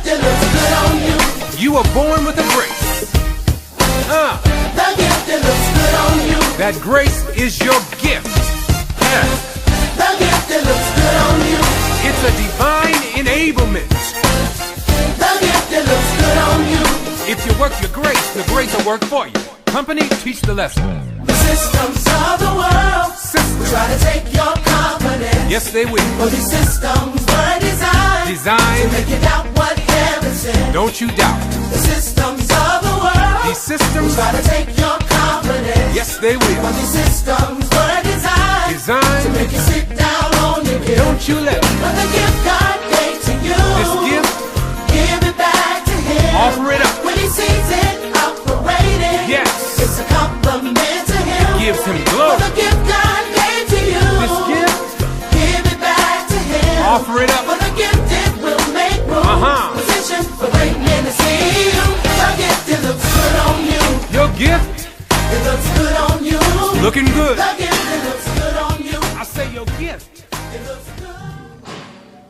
that looks good on you. You are born with a grace. The gift that looks good on you. That grace is your gift. Yes. The gift that looks good on you. It's a divine enablement. The gift that looks good on you. If you work your grace, the grace will work for you. Company, teach the lesson. The systems of the world will try to take your confidence. Yes, they will. For these systems were designed to make you doubt what heaven said. Don't you doubt. The systems of the world These systems will try to take your confidence. Yes, they will. For these systems were designed to make you sit down on your gift. Don't you let it. But the gift God gave to you, This gift, give it back to Him. offer it up. When He sees it operating, Yes. it's a compliment to Him. Gives Him For glory. the gift God gave to you, This gift, give it back to Him. offer it up. For the gift it will make room. Position for great men to see you. The gift it looks good on you. Your gift, It looks good on you. looking good. The gift it looks good on you. I say your gift. It looks good.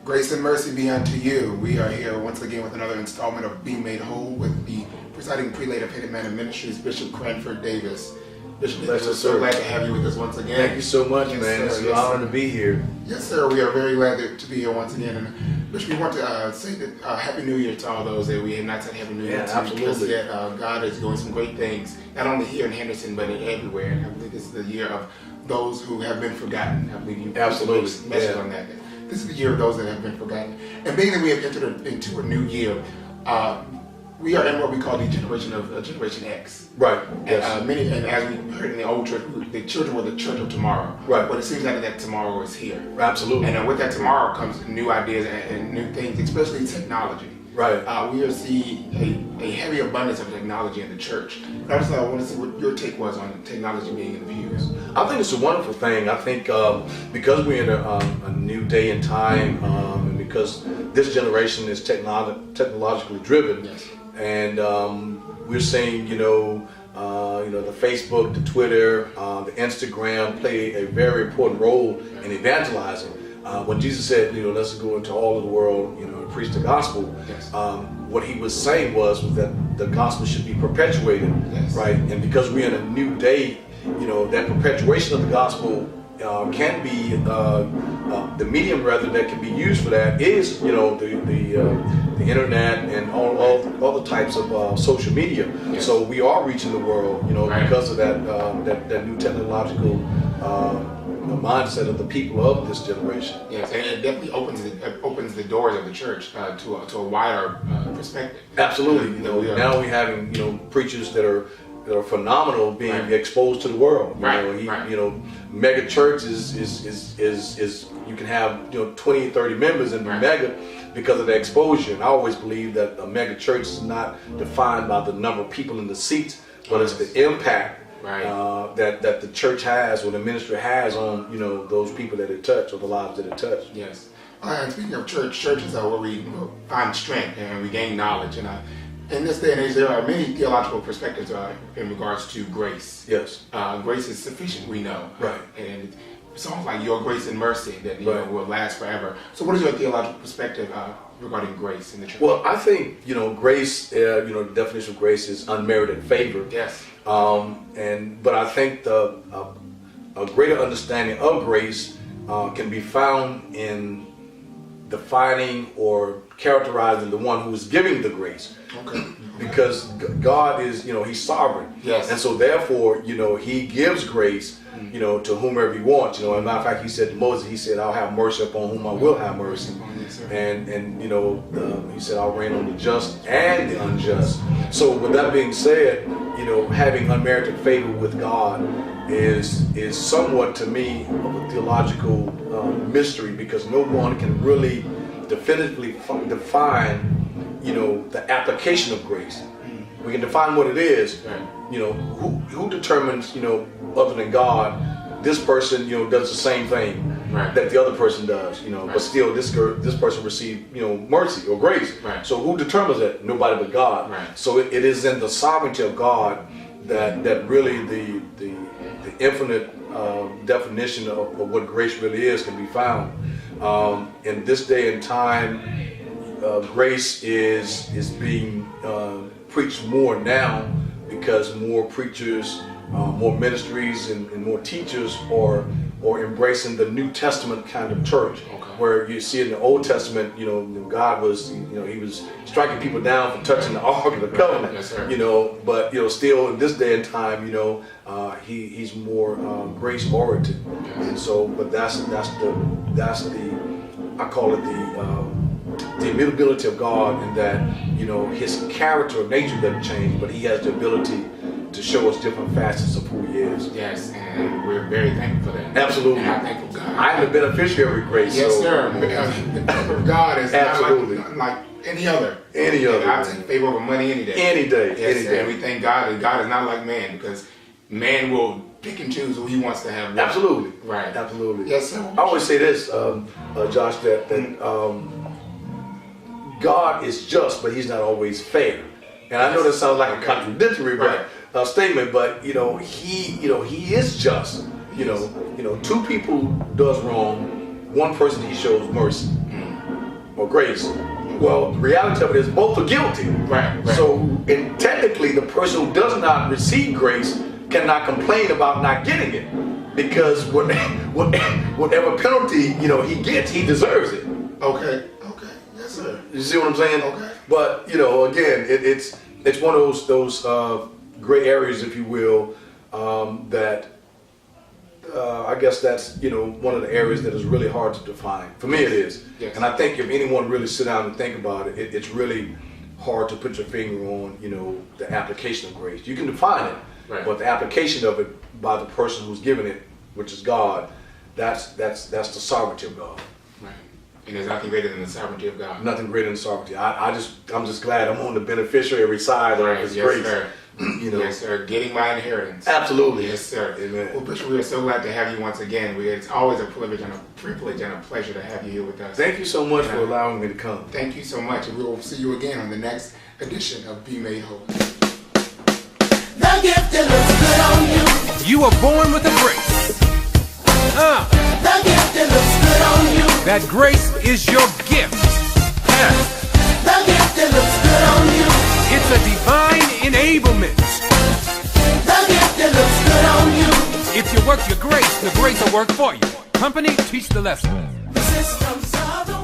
Grace and mercy be unto you. We are here once again with another installment of Being Made Whole with the presiding prelate of Hidden Man of Ministries, Bishop Cranford Davis. Bishop Davis, we're so glad to have you with us once again. Thank you so much, Yes, man. sir. It's an Yes, honor sir. to be here. Yes, sir. We are very glad to be here once again. And Bishop, we want to say that Happy New Year to all those that we have not said Happy New Year Yeah, to. absolutely. Because yet, God is doing some great things, not only here in Henderson, but everywhere. And I believe this is the year of those who have been forgotten. I believe you Absolutely. message Yeah. on that. This is the year of those that have been forgotten. And being that we have entered into a new year, we are in what we call the Generation X. Right. And, and as we heard in the old church, the children were the church of tomorrow. Right. But it seems like that tomorrow is here. Absolutely. And with that tomorrow comes new ideas and new things, especially technology. Right. We are seeing a heavy abundance of technology in the church. And I just want to see what your take was on technology being infused. I think it's a wonderful thing. I think because we're in a new day and time, and because this generation is technologically driven, Yes. and we're seeing, the Facebook, the Twitter, the Instagram play a very important role in evangelizing. When Jesus said, let's go into all of the world, and preach the gospel, Yes. what he was saying was that the gospel should be perpetuated, Yes. right? And because we're in a new day, that perpetuation of the gospel can be the medium rather that can be used for that is the internet and all the types of social media. Yes. So we are reaching the world, Right. because of that new technological mindset of the people of this generation. Yes, and it definitely opens the doors of the church to a wider perspective. Absolutely. Yeah. Now we're having preachers that are phenomenal being Right. exposed to the world. Right, Mega church is you can have 20, 30 members in the Right. mega because of the exposure. And I always believe that a mega church is not defined by the number of people in the seats, but it's the impact Right. that the church has or the ministry has on those people that it touch or the lives that it touch. Yes. And speaking of churches are where we find strength and we gain knowledge. And in this day and age, there are many theological perspectives in regards to grace. Yes. Grace is sufficient, we know. Right. And songs like Your Grace and Mercy that Right. will last forever. So what is your theological perspective regarding grace in the church? Well, I think, grace, the definition of grace is unmerited favor. Yes. But I think a greater understanding of grace can be found in defining or characterizing the one who is giving the grace. Okay. Because God is, He's sovereign. Yes. And so therefore, He gives grace, to whomever He wants. As a matter of fact, He said to Moses, He said, I'll have mercy upon whom I will have mercy. Yes, sir. And He said, I'll reign on the just and the unjust. So with that being said, having unmerited favor with God is somewhat to me of a theological mystery, because no one can really definitively define the application of grace. We can define what it is. Right. Who determines, other than God, this person, does the same thing Right. that the other person does, but still this person received, mercy or grace. Right. So who determines that? Nobody but God. Right. So it is in the sovereignty of God that really the infinite definition of what grace really is can be found. In this day and time, grace is being preached more now because more preachers, more ministries, and more teachers are embracing the New Testament kind of church. Where you see in the Old Testament, God was, he was striking people down for touching the Ark of the Covenant. Yes, sir. But still in this day and time, he's more grace oriented, and so, but that's the I call it the immutability of God, in that his character or nature doesn't change, but he has the ability to show us different facets of who he is. Yes, and we're very thankful for that. Absolutely. And I'm thankful God. I am the beneficiary of grace. Yes, so. sir. Because the favor of God is Absolutely. not like any other. Any other. I take favor over money any day. Any day. Yes, any sir. day. And we thank God that God is not like man, because man will pick and choose who he wants to have. Absolutely. Right. Absolutely. Yes, sir. I always say this, Josh, that God is just, but he's not always fair. And I know that sounds like a contradictory statement, but he is just. Two people does wrong, one person he shows mercy or grace. Well, the reality of it is both are guilty. Right. So, and technically, the person who does not receive grace cannot complain about not getting it, because whatever penalty he gets, he deserves it. Okay. Yes, sir. You see what I'm saying? Okay. But again, it's one of those gray areas, if you will, that I guess that's one of the areas that is really hard to define. For me, it is. Yes. And I think if anyone really sit down and think about it, it's really hard to put your finger on the application of grace. You can define it, right, but the application of it by the person who's giving it, which is God, that's the sovereignty of God. Right. And there's nothing greater than the sovereignty of God. Nothing greater than sovereignty. I'm just glad I'm on the beneficiary side of His grace. Sir. Yes, sir. Getting my inheritance. Absolutely. Yes, sir. Amen. Well, Bishop, we are so glad to have you once again. It's always a privilege and a pleasure to have you here with us. Thank you so much for allowing me to come. Thank you so much, and we will see you again on the next edition of Be Made Whole. The gift that looks good on you. You were born with a grace. The gift that looks good on you. That grace is your gift. Yes. The gift that looks good on you. It's a divine enablement. The gift that looks good on you. If you work your grace, the grace will work for you. Company, teach the lesson. The systems of the